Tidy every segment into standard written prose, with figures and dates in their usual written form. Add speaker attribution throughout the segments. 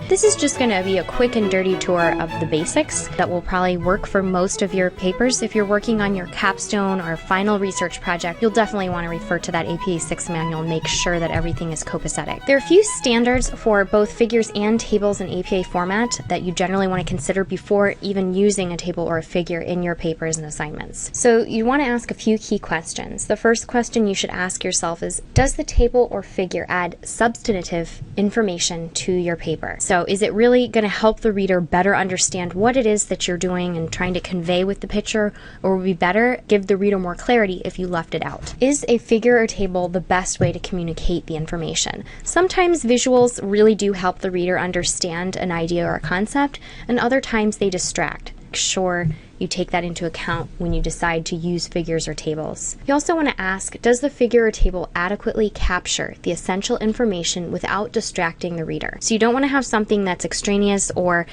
Speaker 1: This is just going to be a quick and dirty tour of the basics that will probably work for most of your papers. If you're working on your capstone or final research project, you'll definitely want to refer to that APA 6 manual and make sure that everything is copacetic. There are a few standards for both figures and tables in APA format that you generally want to consider before even using a table or a figure in your papers and assignments. So you want to ask a few key questions. The first question you should ask yourself is, does the table or figure add substantive information to your paper? So is it really going to help the reader better understand what it is that you're doing and trying to convey with the picture, or would be better give the reader more clarity if you left it out? Is a figure or table the best way to communicate the information? Sometimes visuals really do help the reader understand an idea or a concept, and other times they distract. Make sure you take that into account when you decide to use figures or tables. You also want to ask, does the figure or table adequately capture the essential information without distracting the reader? So you don't want to have something that's extraneous or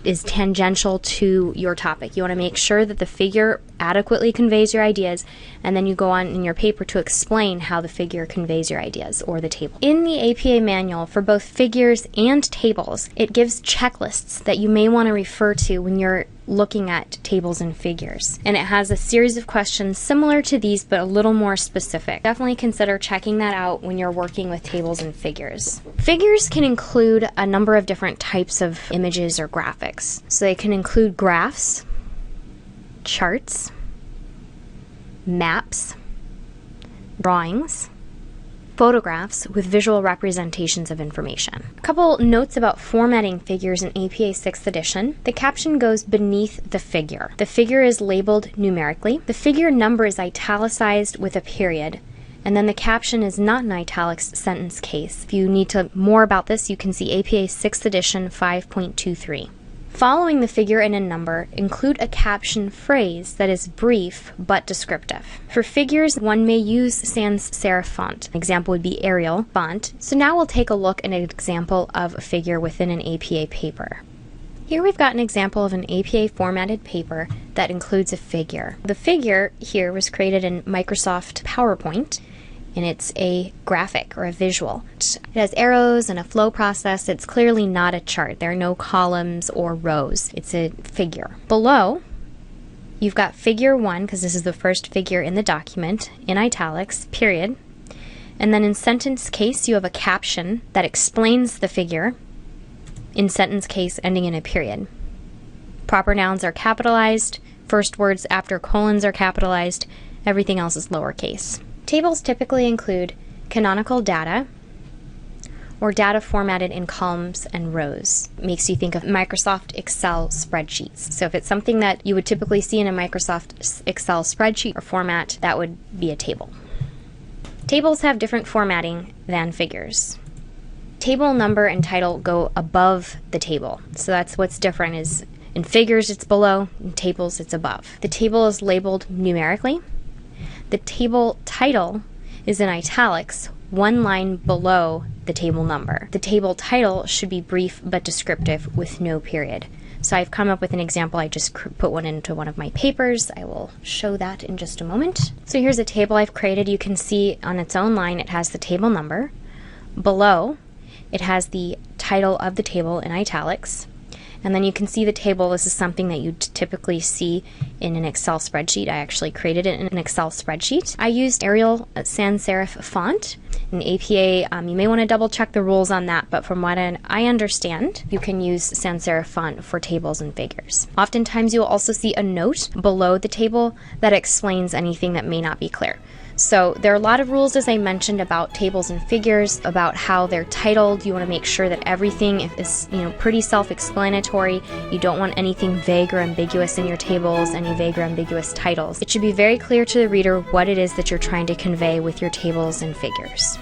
Speaker 1: is tangential to your topic. You want to make sure that the figure adequately conveys your ideas, and then you go on in your paper to explain how the figure conveys your ideas, or the table. In the APA manual for both figures and tables, it gives checklists that you may want to refer to when you're looking at tables and figures. And it has a series of questions similar to these, but a little more specific. Definitely consider checking that out when you're working with tables and figures. Figures can include a number of different types of images or graphics. So they can include graphs, charts, maps, drawings, photographs with visual representations of information. A couple notes about formatting figures in APA 6th edition. The caption goes beneath the figure. The figure is labeled numerically. The figure number is italicized with a period. And then the caption is not in italics sentence case. If you need to more about this, you can see APA 6th edition 5.23. Following the figure and a number, include a caption phrase that is brief but descriptive. For figures, one may use sans serif font. An example would be Arial font. So now we'll take a look at an example of a figure within an APA paper. Here we've got an example of an APA formatted paper that includes a figure. The figure here was created in Microsoft PowerPoint, and it's a graphic or a visual. It has arrows and a flow process. It's clearly not a chart. There are no columns or rows. It's a figure. Below, you've got figure 1, because this is the first figure in the document, in italics, period. And then in sentence case, you have a caption that explains the figure, in sentence case ending in a period. Proper nouns are capitalized. First words after colons are capitalized. Everything else is lowercase. Tables typically include canonical data or data formatted in columns and rows. It makes you think of Microsoft Excel spreadsheets. So if it's something that you would typically see in a Microsoft Excel spreadsheet or format, that would be a table. Tables have different formatting than figures. Table number and title go above the table. So that's what's different is in figures it's below, in tables it's above. The table is labeled numerically. The table title is in italics, one line below the table number. The table title should be brief but descriptive with no period. So I've come up with an example. I just put one into one of my papers. I will show that in just a moment. So here's a table I've created. You can see on its own line it has the table number. Below, it has the title of the table in italics. And then you can see the table. This is something that you typically see in an Excel spreadsheet. I actually created it in an Excel spreadsheet. I used Arial sans serif font. In APA, you may want to double check the rules on that, but from what I understand, you can use sans serif font for tables and figures. Oftentimes you'll also see a note below the table that explains anything that may not be clear. So there are a lot of rules, as I mentioned, about tables and figures, about how they're titled. You want to make sure that everything is, pretty self-explanatory. You don't want anything vague or ambiguous in your tables, any vague or ambiguous titles. It should be very clear to the reader what it is that you're trying to convey with your tables and figures.